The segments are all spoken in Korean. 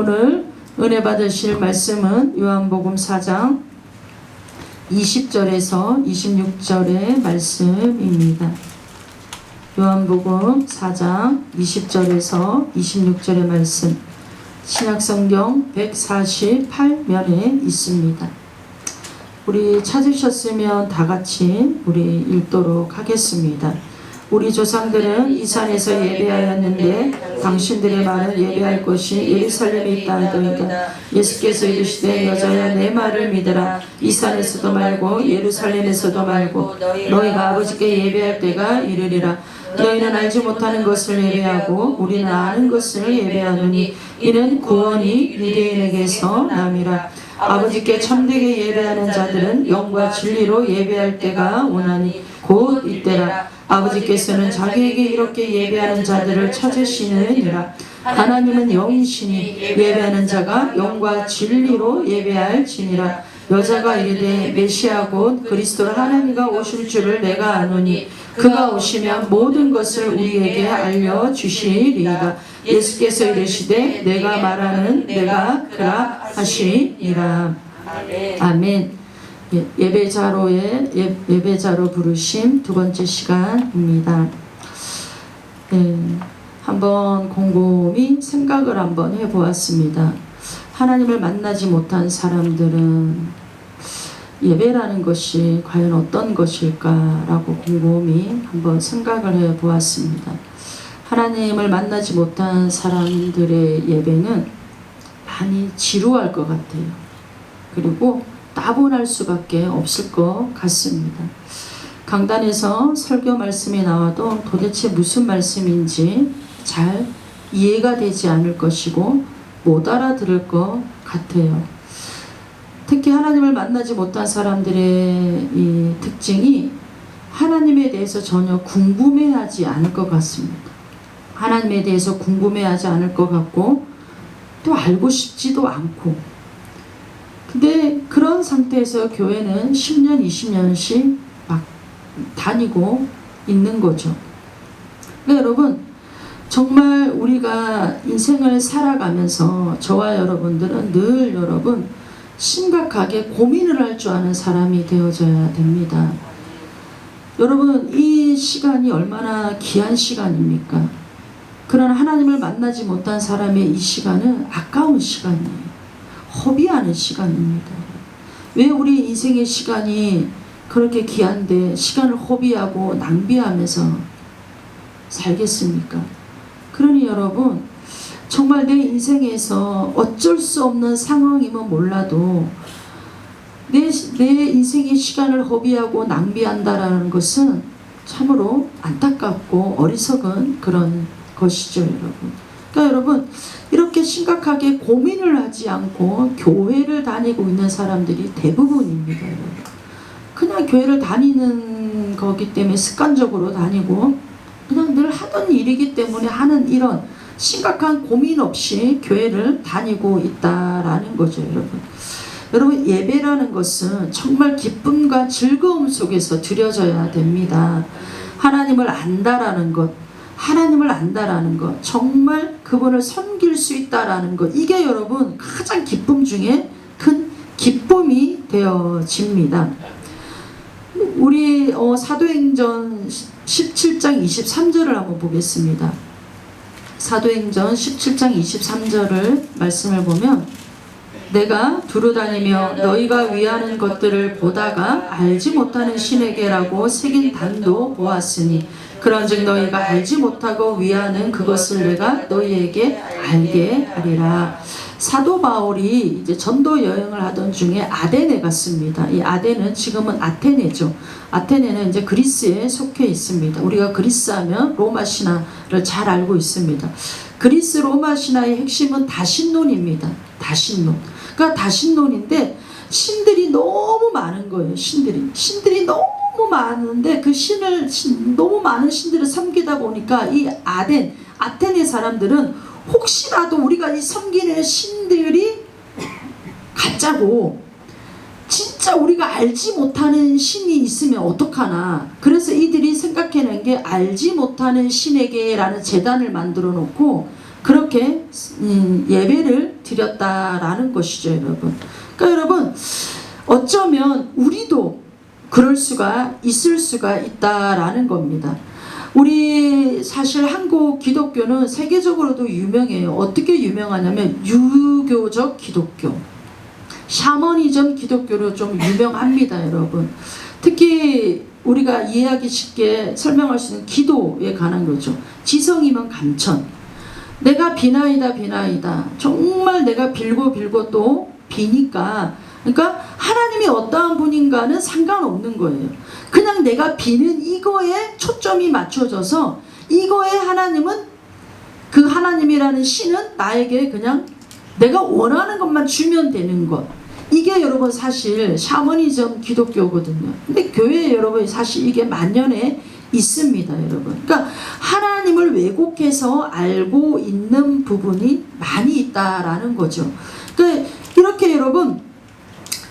오늘 은혜 받으실 말씀은 요한복음 4장 20절에서 26절의 말씀입니다. 요한복음 4장 20절에서 26절의 말씀, 신약성경 148면에 있습니다. 우리 찾으셨으면 다 같이 우리 읽도록 하겠습니다. 우리 조상들은 이 산에서 예배하였는데 당신들의 말은 예배할 곳이 예루살렘에 있다 하더이다. 예수께서 이르시되 여자야 내 말을 믿으라. 이 산에서도 말고 예루살렘에서도 말고 너희가 아버지께 예배할 때가 이르리라. 너희는 알지 못하는 것을 예배하고 우리는 아는 것을 예배하노니 이는 구원이 유대인에게서 남이라. 아버지께 참되게 예배하는 자들은 영과 진리로 예배할 때가 오나니 곧 이때라. 아버지께서는 자기에게 이렇게 예배하는 자들을 찾으시느니라. 하나님은 영이시니 예배하는 자가 영과 진리로 예배할지니라. 여자가 이르되 메시아 곧 그리스도 하나님과 오실 줄을 내가 아노니 그가 오시면 모든 것을 우리에게 알려주시리이다. 예수께서 이르시되 내가 말하는 내가 그라 하시니라. 아멘. 예배자로 부르심 두 번째 시간입니다. 한번 곰곰이 생각을 한번 해보았습니다. 하나님을 만나지 못한 사람들은 예배라는 것이 과연 어떤 것일까라고 곰곰이 한번 생각을 해보았습니다. 하나님을 만나지 못한 사람들의 예배는 많이 지루할 것 같아요. 그리고 따분할 수밖에 없을 것 같습니다. 강단에서 설교 말씀이 나와도 도대체 무슨 말씀인지 잘 이해가 되지 않을 것이고 못 알아들을 것 같아요. 특히 하나님을 만나지 못한 사람들의 이 특징이 하나님에 대해서 전혀 궁금해하지 않을 것 같습니다. 하나님에 대해서 궁금해하지 않을 것 같고 또 알고 싶지도 않고, 근데 그런 상태에서 교회는 10년, 20년씩 막 다니고 있는 거죠. 그러니까 여러분, 정말 우리가 인생을 살아가면서 저와 여러분들은 늘 여러분 심각하게 고민을 할 줄 아는 사람이 되어져야 됩니다. 여러분, 이 시간이 얼마나 귀한 시간입니까? 그러나 하나님을 만나지 못한 사람의 이 시간은 아까운 시간이에요. 허비하는 시간입니다. 왜 우리 인생의 시간이 그렇게 귀한데 시간을 허비하고 낭비하면서 살겠습니까? 그러니 여러분, 정말 내 인생에서 어쩔 수 없는 상황이면 몰라도 내 인생의 시간을 허비하고 낭비한다라는 것은 참으로 안타깝고 어리석은 그런 것이죠, 여러분. 그러니까 여러분, 이렇게 심각하게 고민을 하지 않고 교회를 다니고 있는 사람들이 대부분입니다, 여러분. 그냥 교회를 다니는 거기 때문에 습관적으로 다니고 그냥 늘 하던 일이기 때문에 하는 이런 심각한 고민 없이 교회를 다니고 있다라는 거죠, 여러분. 여러분, 예배라는 것은 정말 기쁨과 즐거움 속에서 드려져야 됩니다. 하나님을 안다라는 것, 정말 그분을 섬길 수 있다라는 것, 이게 여러분 가장 기쁨 중에 큰 기쁨이 되어집니다. 우리 사도행전 17장 23절을 한번 보겠습니다. 사도행전 17장 23절을 말씀을 보면, 내가 두루다니며 너희가 위하는 것들을 보다가 알지 못하는 신에게라고 새긴 단도 보았으니 그런즉 너희가 알지 못하고 위하는 그것을 내가 너희에게 알게 하리라. 사도 바울이 이제 전도 여행을 하던 중에 아데네 갔습니다. 이 아데는 지금은 아테네죠. 아테네는 이제 그리스에 속해 있습니다. 우리가 그리스 하면 로마 신화를 잘 알고 있습니다. 그리스 로마 신화의 핵심은 다신론입니다. 다신론. 그러니까 다신론인데 신들이 너무 많은 거예요. 신들이 너무 많은데 그 너무 많은 신들을 섬기다 보니까 이 아테네 사람들은 혹시라도 우리가 이 섬기는 신들이 가짜고 진짜 우리가 알지 못하는 신이 있으면 어떡하나. 그래서 이들이 생각해낸 게 알지 못하는 신에게 라는 제단을 만들어 놓고 그렇게 예배를 드렸다라는 것이죠, 여러분. 그러니까 여러분, 어쩌면 우리도 그럴 수가 있을 수가 있다라는 겁니다. 우리 사실 한국 기독교는 세계적으로도 유명해요. 어떻게 유명하냐면 유교적 기독교, 샤머니즘 기독교로 좀 유명합니다, 여러분. 특히 우리가 이해하기 쉽게 설명할 수 있는 기도에 관한 거죠. 지성이면 감천. 내가 비나이다 비나이다. 정말 내가 빌고 또 비니까, 그러니까 하나님이 어떠한 분인가는 상관없는 거예요. 그냥 내가 비는 이거에 초점이 맞춰져서 이거에 하나님은, 그 하나님이라는 신은 나에게 그냥 내가 원하는 것만 주면 되는 것. 이게 여러분 사실 샤머니즘 기독교거든요. 근데 교회에 여러분 사실 이게 만연해 있습니다, 여러분. 그러니까 하나님을 왜곡해서 알고 있는 부분이 많이 있다라는 거죠. 그러니까 이렇게 여러분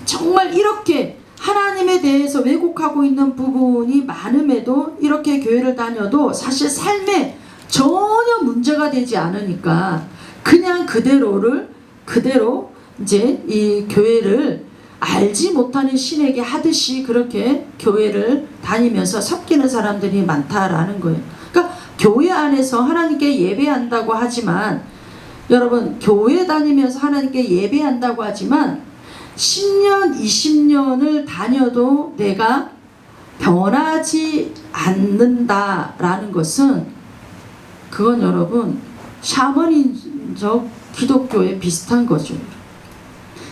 정말 이렇게 하나님에 대해서 왜곡하고 있는 부분이 많음에도 이렇게 교회를 다녀도 사실 삶에 전혀 문제가 되지 않으니까 그냥 그대로 이제 이 교회를 알지 못하는 신에게 하듯이 그렇게 교회를 다니면서 섞이는 사람들이 많다라는 거예요. 그러니까 교회 안에서 하나님께 예배한다고 하지만, 여러분 교회 다니면서 하나님께 예배한다고 하지만 10년 20년을 다녀도 내가 변하지 않는다라는 것은, 그건 여러분 샤머니적 기독교에 비슷한 거죠.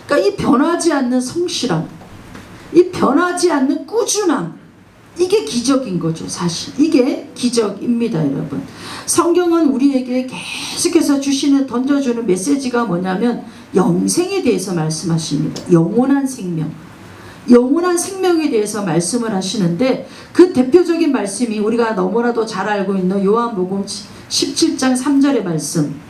그러니까 이 변하지 않는 성실함, 이 변하지 않는 꾸준함, 이게 기적인 거죠. 사실 이게 기적입니다, 여러분. 성경은 우리에게 계속해서 던져주는 메시지가 뭐냐면 영생에 대해서 말씀하십니다. 영원한 생명, 영원한 생명에 대해서 말씀을 하시는데, 그 대표적인 말씀이 우리가 너무나도 잘 알고 있는 요한복음 17장 3절의 말씀,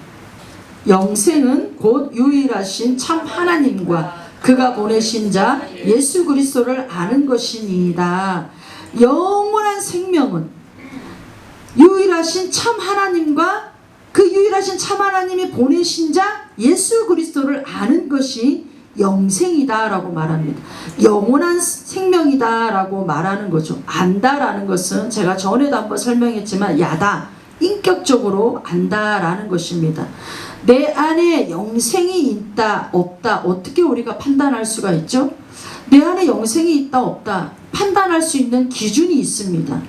영생은 곧 유일하신 참 하나님과 그가 보내신 자 예수 그리스도를 아는 것이니이다. 영원한 생명은 유일하신 참 하나님과 그 유일하신 참 하나님이 보내신 자 예수 그리스도를 아는 것이 영생이다 라고 말합니다. 영원한 생명이다 라고 말하는 거죠. 안다라는 것은 제가 전에도 한번 설명했지만 야다, 인격적으로 안다라는 것입니다. 내 안에 영생이 있다 없다 어떻게 우리가 판단할 수가 있죠? 내 안에 영생이 있다 없다 판단할 수 있는 기준이 있습니다.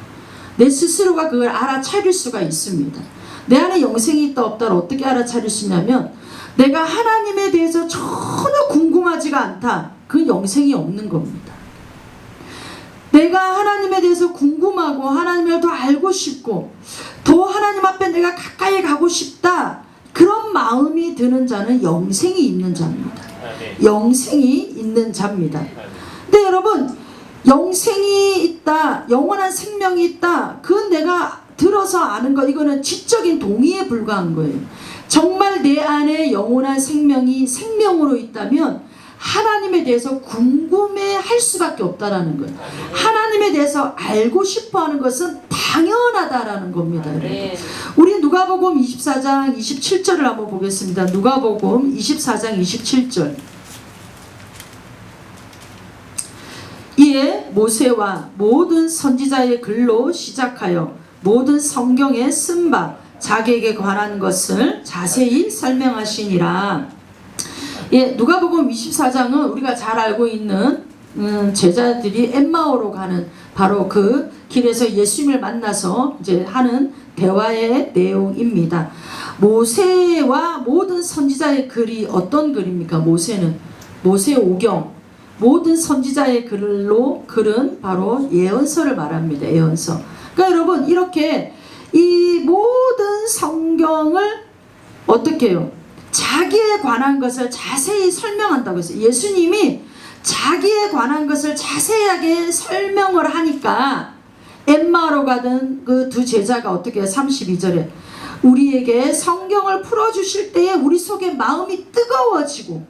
내 스스로가 그걸 알아차릴 수가 있습니다. 내 안에 영생이 있다 없다를 어떻게 알아차릴 수 있냐면, 내가 하나님에 대해서 전혀 궁금하지가 않다, 그 영생이 없는 겁니다. 내가 하나님에 대해서 궁금하고 하나님을 더 알고 싶고 더 하나님 앞에 내가 가까이 가고 싶다, 그런 마음이 드는 자는 영생이 있는 자입니다. 영생이 있는 자입니다. 근데 여러분, 영생이 있다, 영원한 생명이 있다, 그건 내가 들어서 아는 거, 이거는 지적인 동의에 불과한 거예요. 정말 내 안에 영원한 생명이 생명으로 있다면 하나님에 대해서 궁금해할 수밖에 없다라는 거예요. 하나님에 대해서 알고 싶어하는 것은 당연하다라는 겁니다. 여러분. 우리 누가복음 24장 27절을 한번 보겠습니다. 누가복음 24장 27절. 이에 모세와 모든 선지자의 글로 시작하여 모든 성경에 쓴 바 자기에게 관한 것을 자세히 설명하시니라. 예, 누가복음 24장은 우리가 잘 알고 있는 제자들이 엠마오로 가는 바로 그 길에서 예수님을 만나서 이제 하는 대화의 내용입니다. 모세와 모든 선지자의 글이 어떤 글입니까? 모세는 모세오경, 모든 선지자의 글은 바로 예언서를 말합니다. 예언서. 그러니까 여러분, 이렇게 이 모든 성경을 어떻게 해요? 자기에 관한 것을 자세히 설명한다고 했어요. 예수님이 자기에 관한 것을 자세하게 설명을 하니까 엠마오로 가던 그 두 제자가 어떻게 해요? 32절에 우리에게 성경을 풀어주실 때에 우리 속에 마음이 뜨거워지고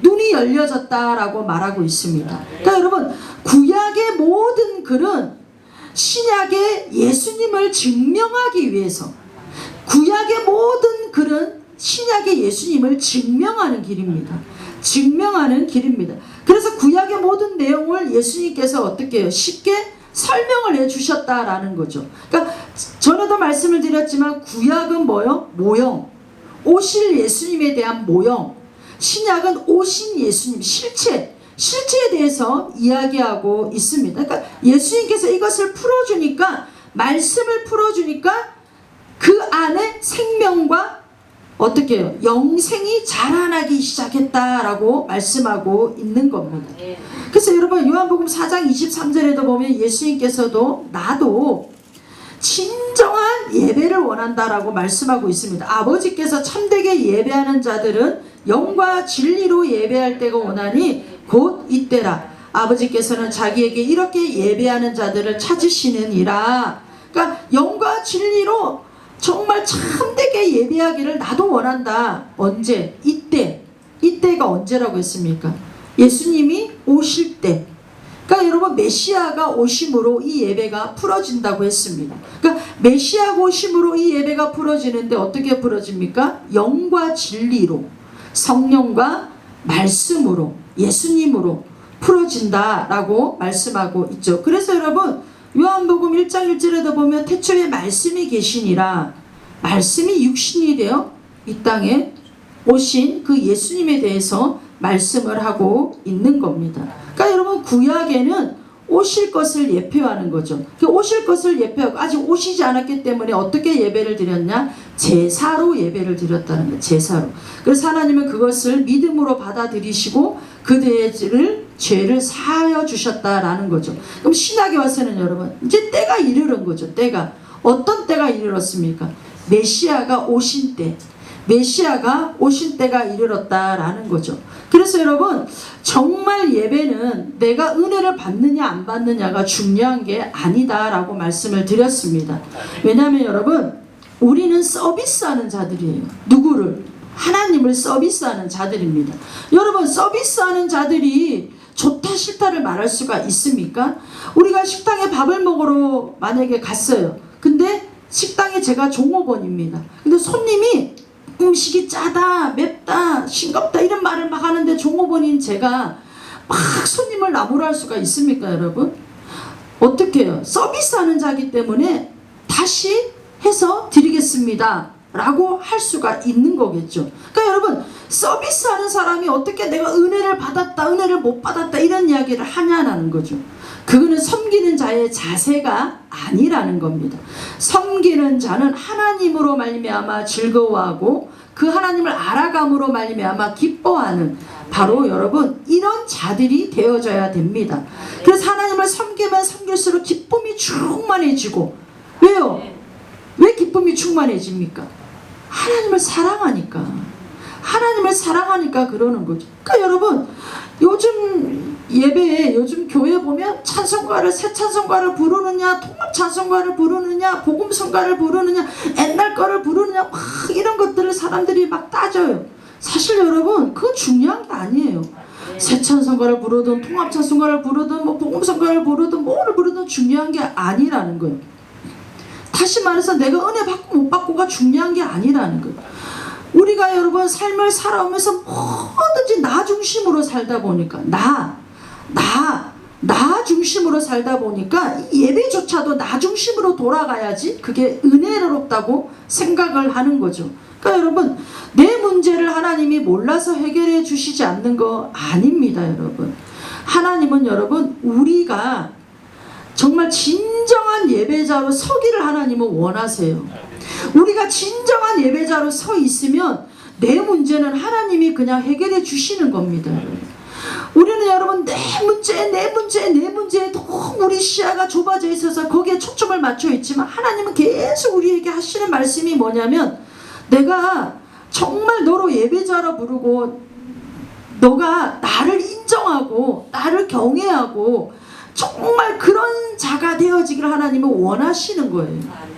눈이 열려졌다라고 말하고 있습니다. 그러니까 여러분, 구약의 모든 글은 신약의 예수님을 증명하기 위해서, 구약의 모든 글은 신약의 예수님을 증명하는 길입니다. 증명하는 길입니다. 그래서 구약의 모든 내용을 예수님께서 어떻게 해요? 쉽게 설명을 해 주셨다라는 거죠. 그러니까 전에도 말씀을 드렸지만 구약은 뭐요? 모형. 오실 예수님에 대한 모형. 신약은 오신 예수님, 실체에 대해서 이야기하고 있습니다. 그러니까 예수님께서 이것을 풀어주니까, 말씀을 풀어주니까 그 안에 생명과 어떻게 해요? 영생이 자라나기 시작했다라고 말씀하고 있는 겁니다. 그래서 여러분 요한복음 4장 23절에도 보면 예수님께서도 나도 진정한 예배를 원한다라고 말씀하고 있습니다. 아버지께서 참되게 예배하는 자들은 영과 진리로 예배할 때가 오나니 곧 이때라. 아버지께서는 자기에게 이렇게 예배하는 자들을 찾으시느니라. 그러니까 영과 진리로 정말 참되게 예배하기를 나도 원한다. 언제? 이때. 이때가 언제라고 했습니까? 예수님이 오실 때. 그러니까 여러분 메시아가 오심으로 이 예배가 풀어진다고 했습니다. 그러니까 메시아가 오심으로 이 예배가 풀어지는데 어떻게 풀어집니까? 영과 진리로, 성령과 말씀으로, 예수님으로 풀어진다라고 말씀하고 있죠. 그래서 여러분 요한복음 1장 1절에도 보면 태초에 말씀이 계시니라. 말씀이 육신이 되어 이 땅에 오신 그 예수님에 대해서 말씀을 하고 있는 겁니다. 그러니까 여러분 구약에는 오실 것을 예표하는 거죠. 그 오실 것을 예표하고 아직 오시지 않았기 때문에 어떻게 예배를 드렸냐? 제사로 예배를 드렸다는 거예요. 제사로. 그래서 하나님은 그것을 믿음으로 받아들이시고 그들의 죄를 사하여 주셨다라는 거죠. 그럼 신약에 와서는 여러분 이제 때가 이르는 거죠. 때가. 어떤 때가 이르렀습니까? 메시아가 오신 때. 메시아가 오신 때가 이르렀다라는 거죠. 그래서 여러분 정말 예배는 내가 은혜를 받느냐 안 받느냐가 중요한 게 아니다라고 말씀을 드렸습니다. 왜냐하면 여러분 우리는 서비스하는 자들이에요. 누구를? 하나님을 서비스하는 자들입니다. 여러분 서비스하는 자들이 좋다 싫다를 말할 수가 있습니까? 우리가 식당에 밥을 먹으러 만약에 갔어요. 근데 식당에 제가 종업원입니다. 근데 손님이 음식이 짜다, 맵다, 싱겁다 이런 말을 막 하는데 종업원인 제가 막 손님을 나무라 할 수가 있습니까 여러분? 어떻게 해요? 서비스하는 자기 때문에 다시 해서 드리겠습니다 라고 할 수가 있는 거겠죠. 그러니까 여러분 서비스하는 사람이 어떻게 내가 은혜를 받았다 은혜를 못 받았다 이런 이야기를 하냐라는 거죠. 그거는 섬기는 자의 자세가 아니라는 겁니다. 섬기는 자는 하나님으로 말미암아 즐거워하고 그 하나님을 알아감으로 말미암아 기뻐하는 바로 여러분 이런 자들이 되어져야 됩니다. 그래서 하나님을 섬기면 섬길수록 기쁨이 충만해지고 왜요? 왜 기쁨이 충만해집니까? 하나님을 사랑하니까. 하나님을 사랑하니까 그러는 거죠. 그러니까 여러분 요즘 예배에 요즘 교회 보면 찬송가를 새 찬송가를 부르느냐 통합 찬송가를 부르느냐 복음성가를 부르느냐 옛날 거를 부르느냐 막 이런 것들을 사람들이 막 따져요. 사실 여러분 그건 중요한 게 아니에요. 새 찬송가를 부르든 통합 찬송가를 부르든 뭐 복음성가를 부르든 뭐를 부르든 중요한 게 아니라는 거예요. 다시 말해서 내가 은혜 받고 못 받고가 중요한 게 아니라는 거예요. 우리가 여러분 삶을 살아오면서 뭐든지 나 중심으로 살다 보니까 나 중심으로 살다 보니까 예배조차도 나 중심으로 돌아가야지 그게 은혜롭다고 생각을 하는 거죠. 그러니까 여러분 내 문제를 하나님이 몰라서 해결해 주시지 않는 거 아닙니다. 여러분 하나님은 여러분 우리가 정말 진정한 예배자로 서기를 하나님은 원하세요. 우리가 진정한 예배자로 서 있으면 내 문제는 하나님이 그냥 해결해 주시는 겁니다. 우리는 여러분 내 문제에 너무 우리 시야가 좁아져 있어서 거기에 초점을 맞춰 있지만 하나님은 계속 우리에게 하시는 말씀이 뭐냐면 내가 정말 너로 예배자로 부르고 너가 나를 인정하고 나를 경외하고 정말 그런 자가 되어지기를 하나님은 원하시는 거예요.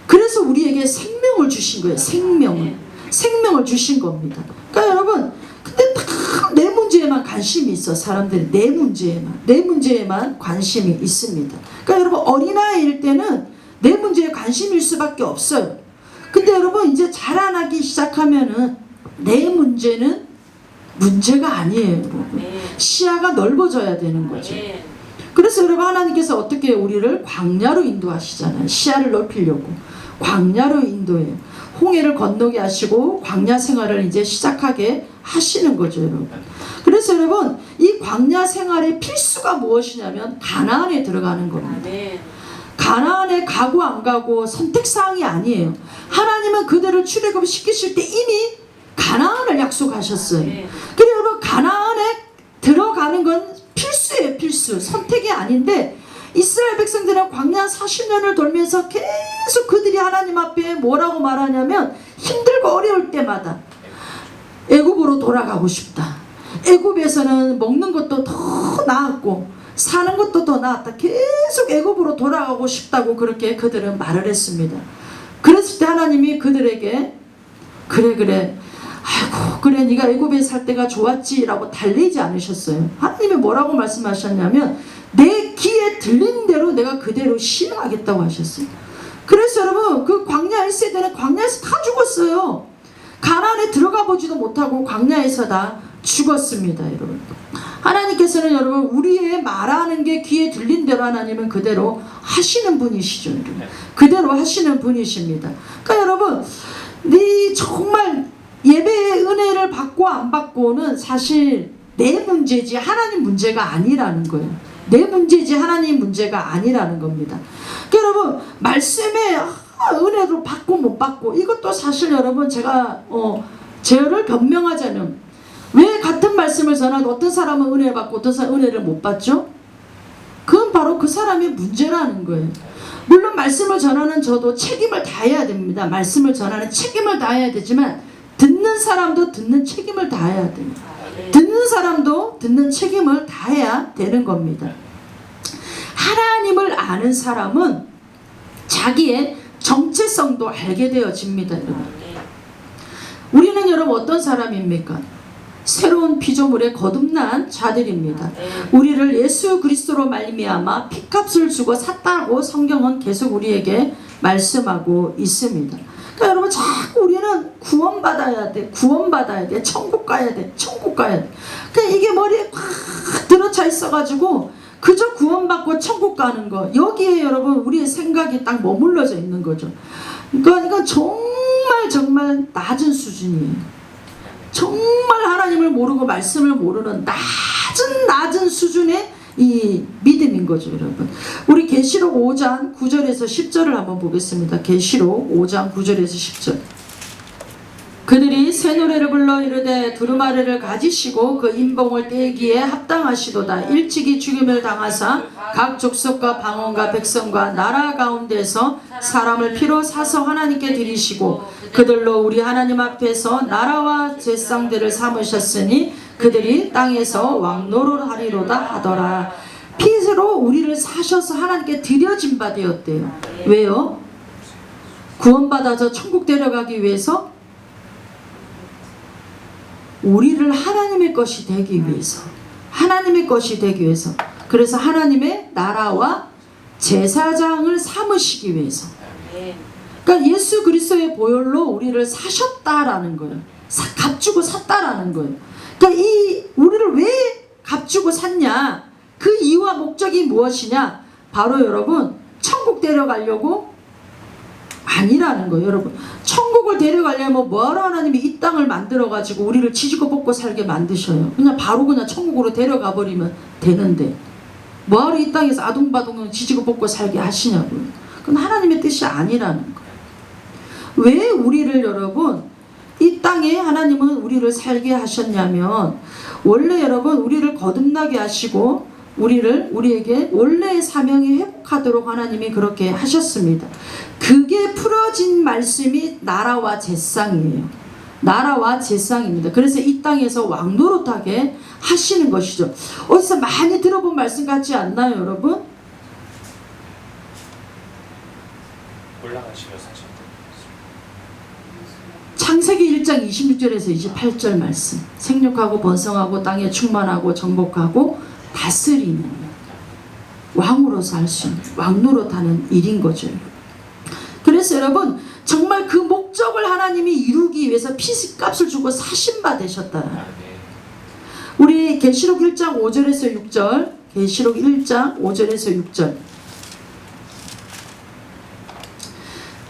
그래서 우리에게 생명을 주신 거예요. 생명을 주신 겁니다. 그러니까 여러분 근데 다 내 문제에만 관심이 있어. 사람들이 내 문제에만 관심이 있습니다. 그러니까 여러분 어린아이일 때는 내 문제에 관심일 수밖에 없어요. 근데 여러분 이제 자라나기 시작하면은 내 문제는 문제가 아니에요, 여러분. 시야가 넓어져야 되는 거죠. 그래서 여러분 하나님께서 어떻게 우리를 광야로 인도하시잖아요. 시야를 넓히려고 광야로 인도해요. 홍해를 건너게 하시고 광야 생활을 이제 시작하게 하시는 거죠, 여러분. 그래서 여러분 이 광야 생활의 필수가 무엇이냐면 가나안에 들어가는 겁니다. 가나안에 가고 안 가고 선택사항이 아니에요. 하나님은 그들을 출애굽시키실 때 이미 가나안을 약속하셨어요. 그래서 여러분 가나안에 들어가는 건 필수예요, 필수. 선택이 아닌데 이스라엘 백성들은 광야 40년을 돌면서 계속 그들이 하나님 앞에 뭐라고 말하냐면 힘들고 어려울 때마다 애굽으로 돌아가고 싶다. 애굽에서는 먹는 것도 더 나았고 사는 것도 더 나았다. 계속 애굽으로 돌아가고 싶다고 그렇게 그들은 말을 했습니다. 그랬을 때 하나님이 그들에게 그래 아이고 그래 네가 애굽에 살 때가 좋았지 라고 달래지 않으셨어요. 하나님이 뭐라고 말씀하셨냐면 내 귀에 들린 대로 내가 그대로 시행하겠다고 하셨어요. 그래서 여러분 그 광야 1세대는 광야에서 다 죽었어요. 가나안에 들어가 보지도 못하고 광야에서 다 죽었습니다, 여러분. 하나님께서는 여러분 우리의 말하는 게 귀에 들린 대로 하나님은 그대로 하시는 분이시죠, 여러분. 그대로 하시는 분이십니다. 그러니까 여러분 네 정말 예배의 은혜를 받고 안 받고는 사실 내 문제지 하나님 문제가 아니라는 거예요. 내 문제지 하나님 문제가 아니라는 겁니다. 그러니까 여러분 말씀에 은혜를 받고 못 받고 이것도 사실 여러분 제가 죄를 변명하자면 왜 같은 말씀을 전하도 어떤 사람은 은혜를 받고 어떤 사람은 은혜를 못 받죠? 그건 바로 그 사람의 문제라는 거예요. 물론 말씀을 전하는 저도 책임을 다해야 됩니다. 말씀을 전하는 책임을 다해야 되지만 듣는 사람도 듣는 책임을 다해야 됩니다. 듣는 사람도 듣는 책임을 다해야 되는 겁니다. 하나님을 아는 사람은 자기의 정체성도 알게 되어집니다, 여러분. 우리는 여러분 어떤 사람입니까? 새로운 피조물에 거듭난 자들입니다. 우리를 예수 그리스도로 말미암아 피값을 주고 샀다고 성경은 계속 우리에게 말씀하고 있습니다. 그러니까 여러분 자꾸 우리는 구원받아야 돼, 구원받아야 돼, 천국 가야 돼, 천국 가야 돼. 그러니까 이게 머리에 꽉 들어차 있어가지고 그저 구원받고 천국 가는 거, 여기에 여러분 우리의 생각이 딱 머물러져 있는 거죠. 그러니까 이건 정말 낮은 수준이에요. 정말 하나님을 모르고 말씀을 모르는 낮은 수준의 이 믿음인 거죠, 여러분. 우리 계시록 5장 9절에서 10절을 한번 보겠습니다. 계시록 5장 9절에서 10절. 그들이 새 노래를 불러 이르되 두루마리를 가지시고 그 인봉을 떼기에 합당하시도다. 일찍이 죽임을 당하사 각 족속과 방언과 백성과 나라 가운데서 사람을 피로 사서 하나님께 드리시고 그들로 우리 하나님 앞에서 나라와 제상들을 삼으셨으니 그들이 땅에서 왕노릇하리로다 하더라. 피로 우리를 사셔서 하나님께 드려진 바 되었대요. 왜요? 구원받아서 천국 데려가기 위해서, 우리를 하나님의 것이 되기 위해서, 하나님의 것이 되기 위해서, 그래서 하나님의 나라와 제사장을 삼으시기 위해서. 그러니까 예수 그리스도의 보혈로 우리를 사셨다라는 거예요. 값주고 샀다라는 거예요. 그러니까 이 우리를 왜 값주고 샀냐? 그 이유와 목적이 무엇이냐? 바로 여러분 천국 데려가려고 아니라는 거예요. 여러분 천국을 데려가려면 뭐하러 하나님이 이 땅을 만들어 가지고 우리를 지지고 볶고 살게 만드셔요. 그냥 바로 그냥 천국으로 데려가 버리면 되는데 뭐하러 이 땅에서 아둥바둥 지지고 볶고 살게 하시냐고요. 그건 하나님의 뜻이 아니라는 거예요. 왜 우리를 여러분 이 땅에 하나님은 우리를 살게 하셨냐면, 원래 여러분 우리를 거듭나게 하시고 우리에게 원래의 사명이 회복하도록 하나님이 그렇게 하셨습니다. 그게 풀어진 말씀이 나라와 제상이에요. 나라와 제상입니다. 그래서 이 땅에서 왕노릇하게 하시는 것이죠. 어디서 많이 들어본 말씀 같지 않나요, 여러분? 올라가시며 사셨다. 창세기 1장 26절에서 28절 말씀. 생육하고 번성하고 땅에 충만하고 정복하고 다스리는 왕으로서 할 수 있는 왕노릇하는 일인 거죠. 그래서 여러분 정말 그 목적을 하나님이 이루기 위해서 피값을 주고 사신 바 되셨다. 우리 계시록 1장 5절에서 6절, 계시록 1장 5절에서 6절.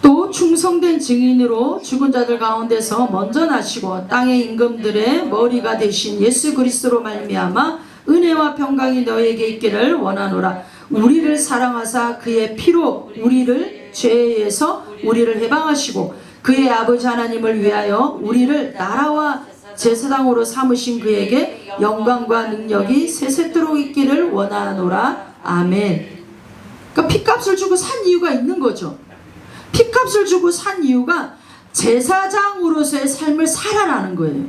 또 충성된 증인으로 죽은 자들 가운데서 먼저 나시고 땅의 임금들의 머리가 되신 예수 그리스도로 말미암아 은혜와 평강이 너에게 있기를 원하노라. 우리를 사랑하사 그의 피로 우리를 죄에서 우리를 해방하시고 그의 아버지 하나님을 위하여 우리를 나라와 제사장으로 삼으신 그에게 영광과 능력이 세세토록 있기를 원하노라. 아멘. 그러니까 피값을 주고 산 이유가 있는 거죠. 피값을 주고 산 이유가 제사장으로서의 삶을 살아라는 거예요.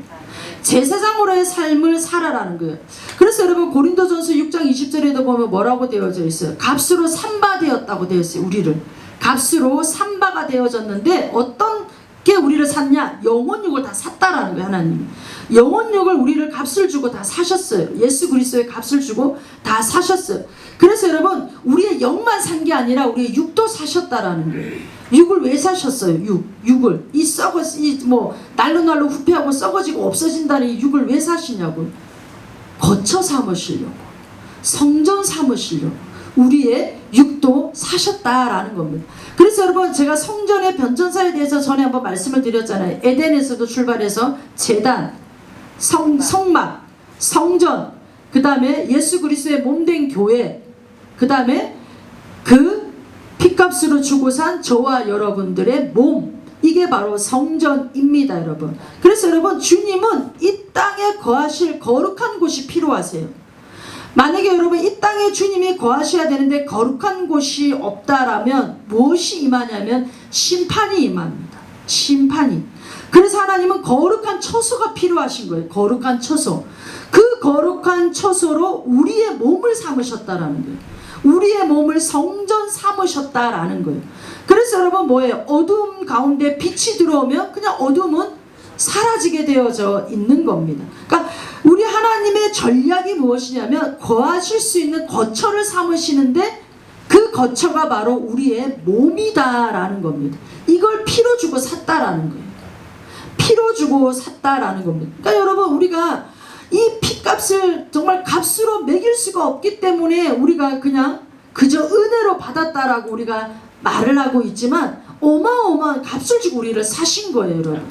제사장으로의 삶을 살아라는 거예요. 그래서 여러분 고린도전서 6장 20절에도 보면 뭐라고 되어져 있어요? 값으로 산바 되었다고 되어 있어요. 우리를 값으로 산바가 되어졌는데 어떤 게 우리를 샀냐? 영혼육을 다 샀다라는 거예요. 하나님이 영혼육을 우리를 값을 주고 다 사셨어요. 예수 그리스도의 값을 주고 다 사셨어요. 그래서 여러분 우리의 영만 산 게 아니라 우리의 육도 사셨다라는 거예요. 육을 왜 사셨어요? 육을 뭐 날로 후패하고 썩어지고 없어진다는 이 육을 왜 사시냐고요? 거처 삼으시려고, 성전 삼으시려고 우리의 육도 사셨다라는 겁니다. 그래서 여러분 제가 성전의 변천사에 대해서 전에 한번 말씀을 드렸잖아요. 에덴에서도 출발해서 제단, 성막, 성전, 그 다음에 예수 그리스도의 몸된 교회, 그 다음에 그 피값으로 주고 산 저와 여러분들의 몸, 이게 바로 성전입니다. 여러분. 그래서 여러분 주님은 이 땅에 거하실 거룩한 곳이 필요하세요. 만약에 여러분 이 땅에 주님이 거하셔야 되는데 거룩한 곳이 없다라면 무엇이 임하냐면 심판이 임합니다. 심판이. 그래서 하나님은 거룩한 처소가 필요하신 거예요. 거룩한 처소. 그 거룩한 처소로 우리의 몸을 삼으셨다라는 거예요. 우리의 몸을 성전 삼으셨다라는 거예요. 그래서 여러분 뭐예요? 어두움 가운데 빛이 들어오면 그냥 어둠은 사라지게 되어져 있는 겁니다. 그러니까 우리 하나님의 전략이 무엇이냐면 거하실 수 있는 거처를 삼으시는데 그 거처가 바로 우리의 몸이다라는 겁니다. 이걸 피로 주고 샀다라는 거예요. 피로 주고 샀다라는 겁니다. 그러니까 여러분 우리가 이 피값을 정말 값으로 매길 수가 없기 때문에 우리가 그냥 그저 은혜로 받았다라고 우리가 말을 하고 있지만 어마어마한 값을 주고 우리를 사신 거예요. 여러분.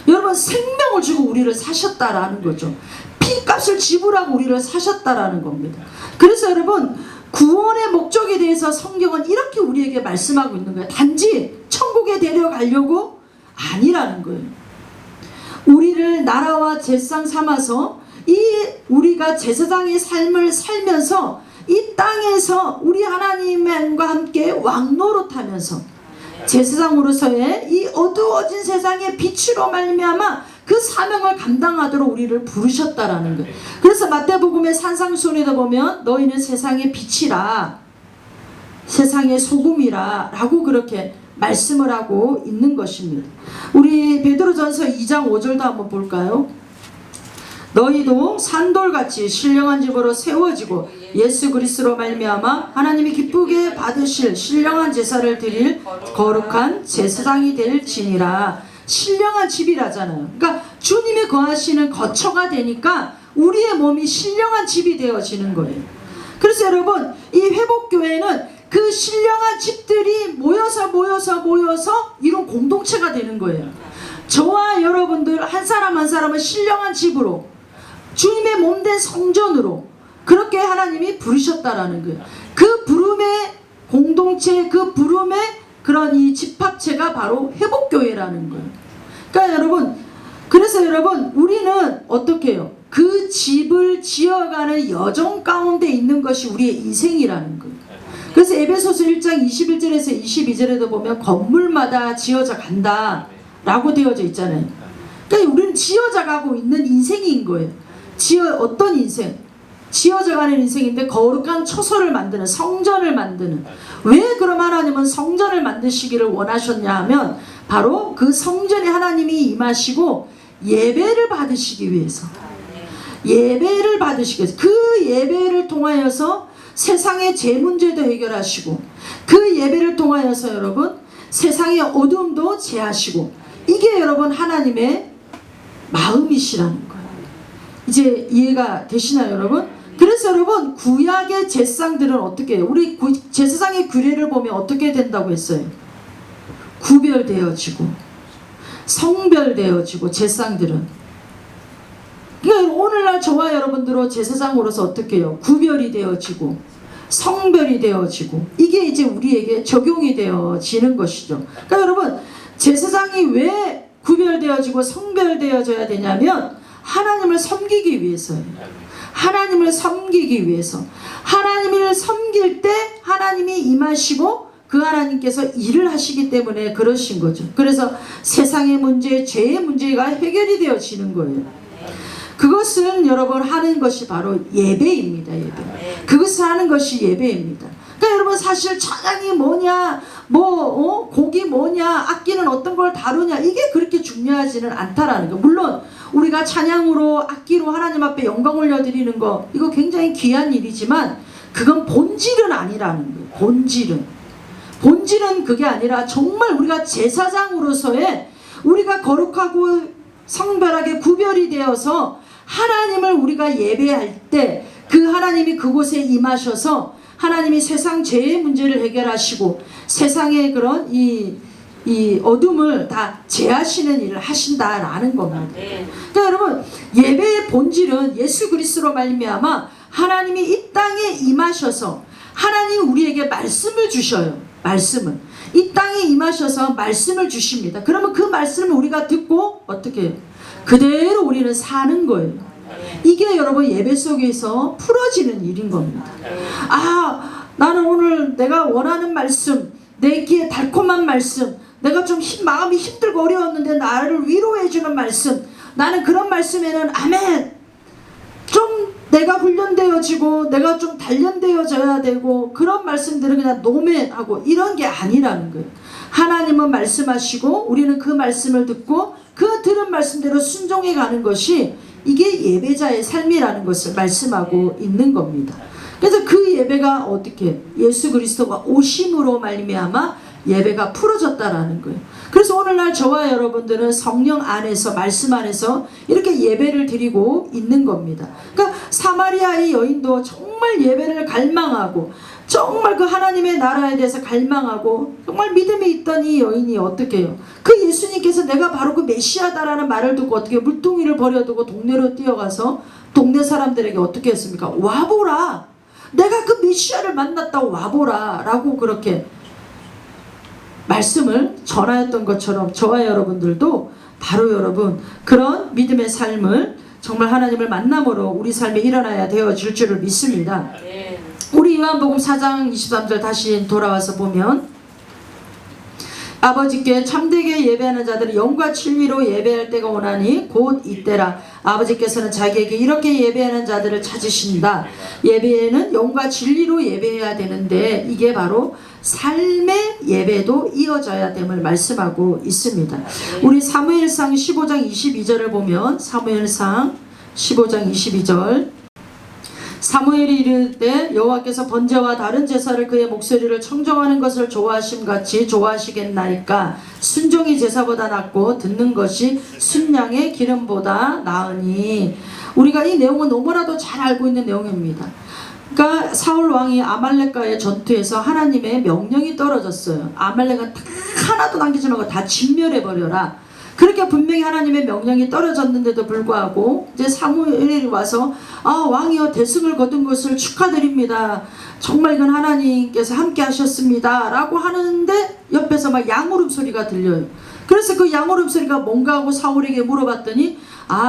여러분 생명을 주고 우리를 사셨다라는 거죠. 피값을 지불하고 우리를 사셨다라는 겁니다. 그래서 여러분 구원의 목적에 대해서 성경은 이렇게 우리에게 말씀하고 있는 거예요. 단지 천국에 데려가려고 아니라는 거예요. 우리를 나라와 제사장 삼아서 이 우리가 제사장의 삶을 살면서 이 땅에서 우리 하나님과 함께 왕노릇하면서 제사장으로서의 이 어두워진 세상의 빛으로 말미암아 그 사명을 감당하도록 우리를 부르셨다라는 거예요. 그래서 마태복음의 산상수훈에도 보면 너희는 세상의 빛이라 세상의 소금이라 라고 그렇게 말씀을 하고 있는 것입니다. 우리 베드로전서 2장 5절도 한번 볼까요? 너희도 산돌같이 신령한 집으로 세워지고 예수 그리스도로 말미암아 하나님이 기쁘게 받으실 신령한 제사를 드릴 거룩한 제사장이 될지니라. 신령한 집이라잖아요. 그러니까 주님이 거하시는 거처가 되니까 우리의 몸이 신령한 집이 되어지는 거예요. 그래서 여러분 이 회복교회는 그 신령한 집들이 모여서 이런 공동체가 되는 거예요. 저와 여러분들 한 사람 한 사람은 신령한 집으로 주님의 몸된 성전으로 그렇게 하나님이 부르셨다라는 거예요. 그 부름의 공동체, 그 부름의 그런 이 집합체가 바로 회복교회라는 거예요. 그러니까 여러분, 그래서 여러분 우리는 어떻게 해요? 그 집을 지어가는 여정 가운데 있는 것이 우리의 인생이라는 거예요. 그래서 에베소서 1장 21절에서 22절에도 보면 건물마다 지어져 간다 라고 되어져 있잖아요. 그러니까 우리는 지어져 가고 있는 인생인 거예요. 어떤 인생? 지어져 가는 인생인데 거룩한 처소를 만드는, 성전을 만드는. 왜 그럼 하나님은 성전을 만드시기를 원하셨냐 하면 바로 그 성전에 하나님이 임하시고 예배를 받으시기 위해서, 예배를 받으시기 위해서, 그 예배를 통하여서 세상의 제 문제도 해결하시고, 그 예배를 통하여서 여러분 세상의 어두움도 제하시고, 이게 여러분 하나님의 마음이시라는 거예요. 이제 이해가 되시나요 여러분? 그래서 여러분 구약의 제사상들은 어떻게 해요? 우리 제사상의 규례를 보면 어떻게 된다고 했어요? 구별되어지고 성별되어지고 제사상들은. 그러니까 오늘날 저와 여러분들은 제사장으로서 어떻게 해요? 구별이 되어지고 성별이 되어지고, 이게 이제 우리에게 적용이 되어지는 것이죠. 그러니까 여러분 제사장이 왜 구별되어지고 성별되어져야 되냐면 하나님을 섬기기 위해서예요. 하나님을 섬기기 위해서. 하나님을 섬길 때 하나님이 임하시고 그 하나님께서 일을 하시기 때문에 그러신 거죠. 그래서 세상의 문제, 죄의 문제가 해결이 되어지는 거예요. 그것은 여러분 하는 것이 바로 예배입니다. 예배. 그것을 하는 것이 예배입니다. 그러니까 여러분 사실 찬양이 뭐냐, 곡이 뭐냐, 악기는 어떤 걸 다루냐, 이게 그렇게 중요하지는 않다라는 거. 물론 우리가 찬양으로 악기로 하나님 앞에 영광 올려드리는 거, 이거 굉장히 귀한 일이지만 그건 본질은 아니라는 거예요. 본질은 그게 아니라 정말 우리가 제사장으로서의 우리가 거룩하고 성별하게 구별이 되어서 하나님을 우리가 예배할 때 그 하나님이 그곳에 임하셔서 하나님이 세상 죄의 문제를 해결하시고 세상의 그런 이 어둠을 다 제하시는 일을 하신다라는 겁니다. 그러니까 여러분 예배의 본질은 예수 그리스도로 말미암아 하나님이 이 땅에 임하셔서 하나님이 우리에게 말씀을 주셔요. 말씀을 이 땅에 임하셔서 말씀을 주십니다. 그러면 그 말씀을 우리가 듣고 어떻게 해요? 그대로 우리는 사는 거예요. 이게 여러분 예배 속에서 풀어지는 일인 겁니다. 아, 나는 오늘 내가 원하는 말씀, 내 귀에 달콤한 말씀, 내가 좀 마음이 힘들고 어려웠는데 나를 위로해주는 말씀, 나는 그런 말씀에는 아멘, 좀 내가 훈련되어지고 내가 좀 단련되어져야 되고, 그런 말씀들은 그냥 노멘하고 이런 게 아니라는 거예요. 하나님은 말씀하시고 우리는 그 말씀을 듣고 그 들은 말씀대로 순종해 가는 것이, 이게 예배자의 삶이라는 것을 말씀하고 있는 겁니다. 그래서 그 예배가 어떻게, 예수 그리스도가 오심으로 말미암아 예배가 풀어졌다라는 거예요. 그래서 오늘날 저와 여러분들은 성령 안에서, 말씀 안에서 이렇게 예배를 드리고 있는 겁니다. 그러니까 사마리아의 여인도 정말 예배를 갈망하고 정말 그 하나님의 나라에 대해서 갈망하고 정말 믿음이 있던 이 여인이 어떻게 해요? 그 예수님께서 내가 바로 그 메시아다라는 말을 듣고 어떻게 물동이를 버려두고 동네로 뛰어가서 동네 사람들에게 어떻게 했습니까? 와보라, 내가 그 메시아를 만났다고 와보라 라고 그렇게 말씀을 전하였던 것처럼 저와 여러분들도 바로 여러분 그런 믿음의 삶을 정말 하나님을 만남으로 우리 삶에 일어나야 되어질 줄을 믿습니다. 우리 요한복음 4장 23절 다시 돌아와서 보면, 아버지께 참되게 예배하는 자들이 영과 진리로 예배할 때가 오나니 곧 이때라. 아버지께서는 자기에게 이렇게 예배하는 자들을 찾으신다. 예배에는 영과 진리로 예배해야 되는데 이게 바로 삶의 예배도 이어져야 됨을 말씀하고 있습니다. 우리 사무엘상 15장 22절을 보면, 사무엘상 15장 22절, 사무엘이 이르되 여호와께서 번제와 다른 제사를 그의 목소리를 청정하는 것을 좋아하심같이 좋아하시겠나이까. 순종이 제사보다 낫고 듣는 것이 순양의 기름보다 나으니. 우리가 이 내용은 너무나도 잘 알고 있는 내용입니다. 그러니까 사울 왕이 아말렉과의 전투에서 하나님의 명령이 떨어졌어요. 아말렉은 하나도 남기지 말고 다 진멸해버려라. 그렇게 분명히 하나님의 명령이 떨어졌는데도 불구하고 이제 사무엘이 와서 왕이여 대승을 거둔 것을 축하드립니다. 정말 이건 하나님께서 함께 하셨습니다 라고 하는데 옆에서 막 양울음 소리가 들려요. 그래서 그 양울음 소리가 뭔가 하고 사울에게 물어봤더니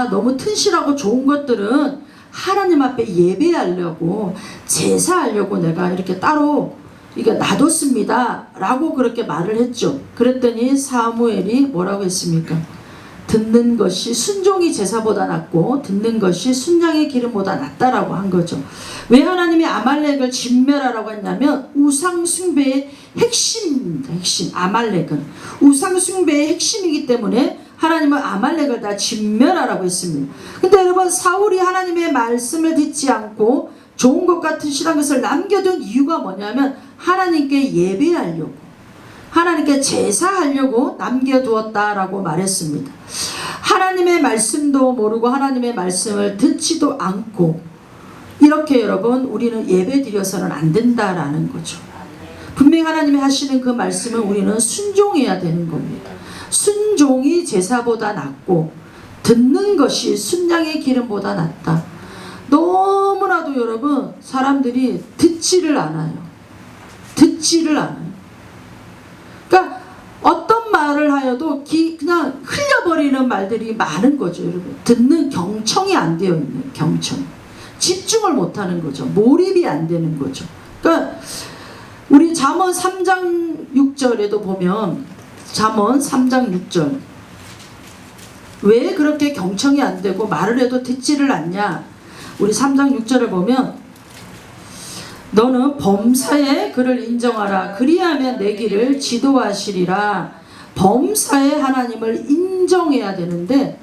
너무 튼실하고 좋은 것들은 하나님 앞에 예배하려고 제사하려고 내가 이렇게 따로 이게 놔뒀습니다 라고 그렇게 말을 했죠. 그랬더니 사무엘이 뭐라고 했습니까? 듣는 것이, 순종이 제사보다 낫고 듣는 것이 순양의 기름보다 낫다라고 한 거죠. 왜 하나님이 아말렉을 진멸하라고 했냐면 우상 숭배의 핵심입니다. 핵심. 아말렉은 우상 숭배의 핵심이기 때문에 하나님은 아말렉을 다 진멸하라고 했습니다. 근데 여러분 사울이 하나님의 말씀을 듣지 않고 좋은 것 같은 싫은 것을 남겨둔 이유가 뭐냐면 하나님께 예배하려고, 하나님께 제사하려고 남겨두었다라고 말했습니다. 하나님의 말씀도 모르고 하나님의 말씀을 듣지도 않고 이렇게 여러분 우리는 예배 드려서는 안 된다라는 거죠. 분명히 하나님이 하시는 그 말씀은 우리는 순종해야 되는 겁니다. 순종이 제사보다 낫고 듣는 것이 순양의 기름보다 낫다. 너무나도 여러분 사람들이 듣지를 않아요. 듣지를 않아요. 그러니까 어떤 말을 하여도 그냥 흘려버리는 말들이 많은 거죠. 여러분 듣는 경청이 안 되어 있는 경청, 집중을 못하는 거죠. 몰입이 안 되는 거죠. 그러니까 우리 잠언 3장 6절에도 보면 잠언 3장 6절 왜 그렇게 경청이 안 되고 말을 해도 듣지를 않냐. 우리 3장 6절을 보면 너는 범사에 그를 인정하라. 그리하면 내 길을 지도하시리라. 범사에 하나님을 인정해야 되는데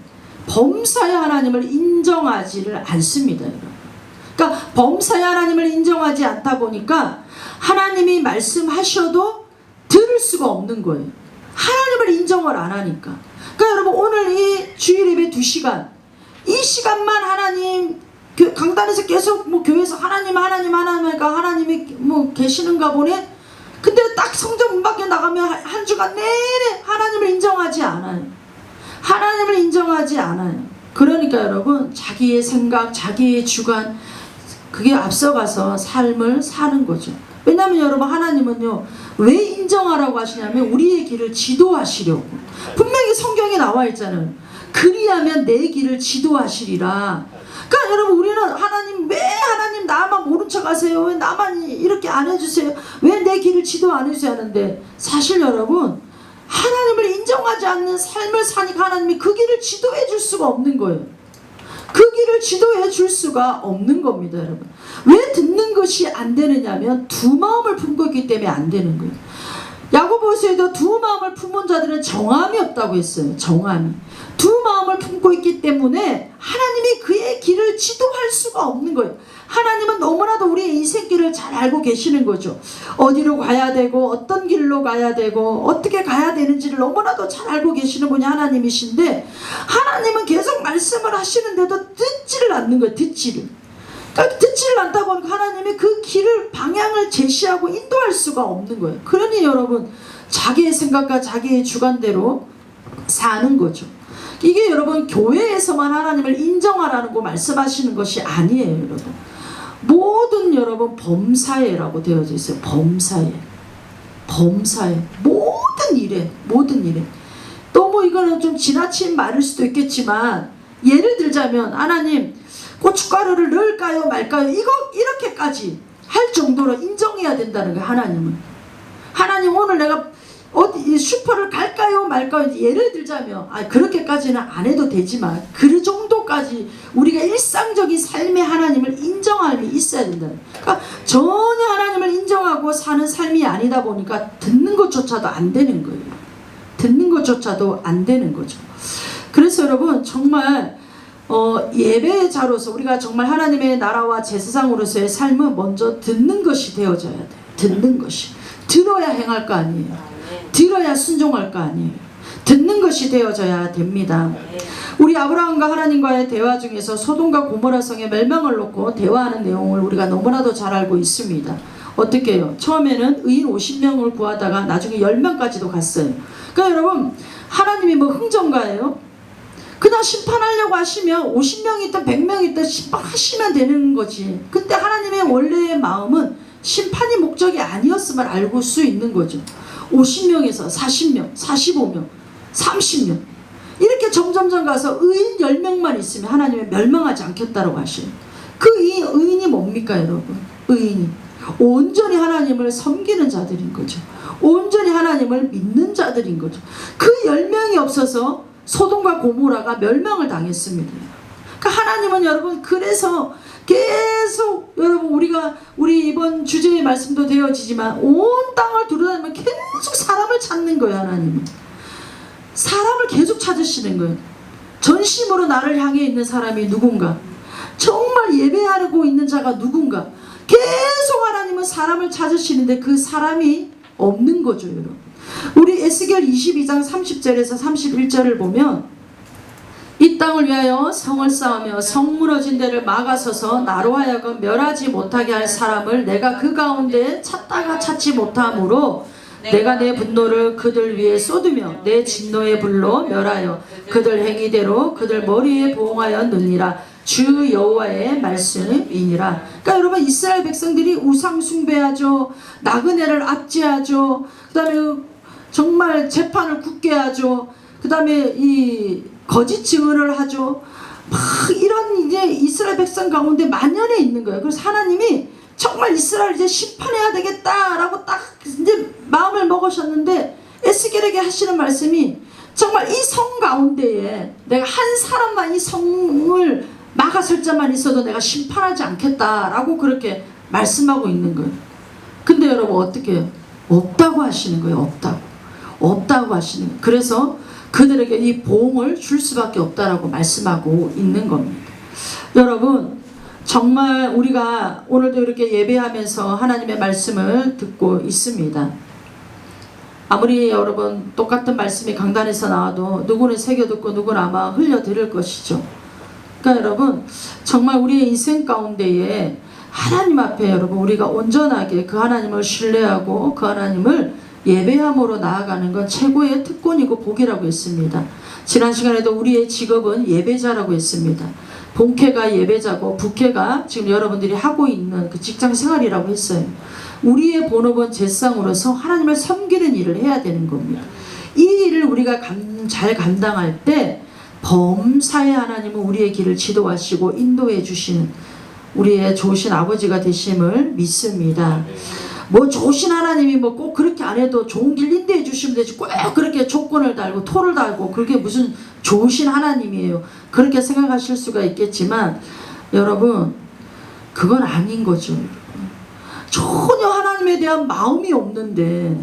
범사에 하나님을 인정하지를 않습니다. 그러니까 범사에 하나님을 인정하지 않다 보니까 하나님이 말씀하셔도 들을 수가 없는 거예요. 하나님을 인정을 안 하니까. 그러니까 여러분 오늘 이 주일 예배 2시간 이 시간만 하나님 강단에서 계속 뭐 교회에서 하나님 하니까 하나님이 뭐 계시는가 보네. 근데 딱 성전 문 밖에 나가면 한 주간 내내 하나님을 인정하지 않아요. 하나님을 인정하지 않아요. 그러니까 여러분 자기의 생각, 자기의 주관 그게 앞서가서 삶을 사는 거죠. 왜냐하면 여러분 하나님은요 왜 인정하라고 하시냐면 우리의 길을 지도하시려고. 분명히 성경에 나와 있잖아요. 그리하면 내 길을 지도하시리라. 그러니까 여러분 우리는 하나님 왜 하나님 나만 모른 척 하세요? 왜 나만 이렇게 안 해주세요? 왜 내 길을 지도 안 해주세요? 하는데 사실 여러분 하나님을 인정하지 않는 삶을 사니까 하나님이 그 길을 지도해 줄 수가 없는 거예요. 그 길을 지도해 줄 수가 없는 겁니다. 여러분 왜 듣는 것이 안 되느냐면 두 마음을 품고 있기 때문에 안 되는 거예요. 야고보서에도 두 마음을 품은 자들은 정함이 없다고 했어요. 정함이. 두 마음을 품고 있기 때문에 하나님이 그의 길을 지도할 수가 없는 거예요. 하나님은 너무나도 우리의 인생길을 잘 알고 계시는 거죠. 어디로 가야 되고 어떤 길로 가야 되고 어떻게 가야 되는지를 너무나도 잘 알고 계시는 분이 하나님이신데 하나님은 계속 말씀을 하시는데도 듣지를 않는 거예요. 듣지를. 그러니까 듣지를 않다 보니까 하나님이 그 길을 방향을 제시하고 인도할 수가 없는 거예요. 그러니 여러분 자기의 생각과 자기의 주관대로 사는 거죠. 이게 여러분 교회에서만 하나님을 인정하라는 거 말씀하시는 것이 아니에요. 여러분 모든 여러분 범사에라고 되어져 있어요. 범사에 모든 일에 또 뭐 이거는 좀 지나친 말일 수도 있겠지만 예를 들자면 하나님 고춧가루를 넣을까요 말까요 이렇게까지 할 정도로 인정해야 된다는 거예요. 하나님 오늘 내가 어디 슈퍼를 갈까요 말까요 예를 들자면 그렇게까지는 안 해도 되지만 그 정도까지 우리가 일상적인 삶의 하나님을 인정함이 있어야 된다. 그러니까 전혀 하나님을 인정하고 사는 삶이 아니다 보니까 듣는 것조차도 안 되는 거예요. 듣는 것조차도 안 되는 거죠. 그래서 여러분 정말 예배자로서 우리가 정말 하나님의 나라와 제사장으로서의 삶은 먼저 듣는 것이 되어져야 돼요. 듣는 것이. 들어야 행할 거 아니에요. 들어야 순종할 거 아니에요. 듣는 것이 되어져야 됩니다. 우리 아브라함과 하나님과의 대화 중에서 소돔과 고모라 성의 멸망을 놓고 대화하는 내용을 우리가 너무나도 잘 알고 있습니다. 어떻게 해요? 처음에는 의인 50명을 구하다가 나중에 10명까지도 갔어요. 그러니까 여러분 하나님이 뭐 흥정가예요? 그냥 심판하려고 하시면 50명이 있든 100명이 있든 심판하시면 되는 거지. 근데 하나님의 원래의 마음은 심판이 목적이 아니었음을 알고 수 있는 거죠. 50명에서 40명, 45명, 30명 이렇게 점점점 가서 의인 10명만 있으면 하나님이 멸망하지 않겠다고 하셔요. 그 의인이 뭡니까 여러분? 의인이 온전히 하나님을 섬기는 자들인 거죠. 온전히 하나님을 믿는 자들인 거죠. 그 10명이 없어서 소돔과 고모라가 멸망을 당했습니다. 그러니까 하나님은 여러분 그래서 계속 여러분 우리 이번 주제의 말씀도 되어지지만 온 땅을 두루다니면 계속 사람을 찾는 거예요. 하나님은 사람을 계속 찾으시는 거예요. 전심으로 나를 향해 있는 사람이 누군가, 정말 예배하고 있는 자가 누군가, 계속 하나님은 사람을 찾으시는데 그 사람이 없는 거죠. 여러분 우리 에스겔 22장 30절에서 31절을 보면 이 땅을 위하여 성을 쌓으며 성 무너진 데를 막아서서 나로 하여금 멸하지 못하게 할 사람을 내가 그 가운데 찾다가 찾지 못하므로 내가 내 분노를 그들 위에 쏟으며 내 진노의 불로 멸하여 그들 행위대로 그들 머리에 보응하였느니라. 주 여호와의 말씀이니라. 그러니까 여러분, 이스라엘 백성들이 우상 숭배하죠. 나그네를 압제하죠. 그 다음에 정말 재판을 굳게 하죠. 그 다음에 이 거짓 증언을 하죠. 막 이런 이제 이스라엘 백성 가운데 만연해 있는 거예요. 그래서 하나님이 정말 이스라엘 이제 심판해야 되겠다라고 딱 이제 마음을 먹으셨는데 에스겔에게 하시는 말씀이 정말 이 성 가운데에 내가 한 사람만 이 성을 막아설 자만 있어도 내가 심판하지 않겠다라고 그렇게 말씀하고 있는 거예요. 근데 여러분 어떻게 해요? 없다고 하시는 거예요. 없다고 하시는 거예요. 그래서 그들에게 이 보응을 줄 수밖에 없다라고 말씀하고 있는 겁니다. 여러분, 정말 우리가 오늘도 이렇게 예배하면서 하나님의 말씀을 듣고 있습니다. 아무리 여러분 똑같은 말씀이 강단에서 나와도 누구는 새겨듣고 누구는 아마 흘려들을 것이죠. 그러니까 여러분, 정말 우리의 인생 가운데에 하나님 앞에 여러분 우리가 온전하게 그 하나님을 신뢰하고 그 하나님을 예배함으로 나아가는 건 최고의 특권이고 복이라고 했습니다. 지난 시간에도 우리의 직업은 예배자라고 했습니다. 본캐가 예배자고 부캐가 지금 여러분들이 하고 있는 그 직장 생활이라고 했어요. 우리의 본업은 제상으로서 하나님을 섬기는 일을 해야 되는 겁니다. 이 일을 우리가 잘 감당할 때 범사의 하나님은 우리의 길을 지도하시고 인도해 주시는 우리의 좋으신 아버지가 되심을 믿습니다. 뭐 좋으신 하나님이 뭐 꼭 그렇게 안 해도 좋은 길 인도해 주시면 되지 꼭 그렇게 조건을 달고 토를 달고 그게 무슨 좋으신 하나님이에요. 그렇게 생각하실 수가 있겠지만 여러분, 그건 아닌 거죠. 전혀 하나님에 대한 마음이 없는데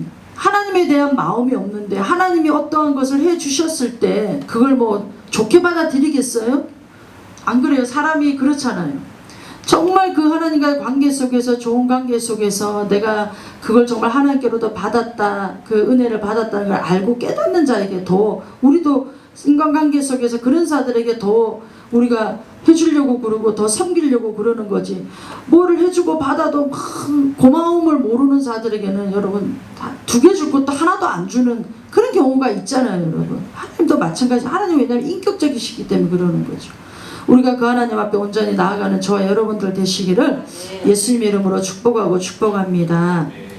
하나님이 어떠한 것을 해 주셨을 때 그걸 뭐 좋게 받아들이겠어요? 안 그래요? 사람이 그렇잖아요. 정말 그 하나님과의 관계 속에서, 좋은 관계 속에서 내가 그걸 정말 하나님께로도 받았다, 그 은혜를 받았다는 걸 알고 깨닫는 자에게 더, 우리도 인간관계 속에서 그런 자들에게 더 우리가 해주려고 그러고 더 섬기려고 그러는 거지, 뭐를 해주고 받아도 고마움을 모르는 자들에게는 여러분 두 개 줄 것도 하나도 안 주는 그런 경우가 있잖아요. 여러분, 하나님도 마찬가지. 하나님 왜냐하면 인격적이시기 때문에 그러는 거죠. 우리가 그 하나님 앞에 온전히 나아가는 저와 여러분들 되시기를 예수님의 이름으로 축복하고 축복합니다.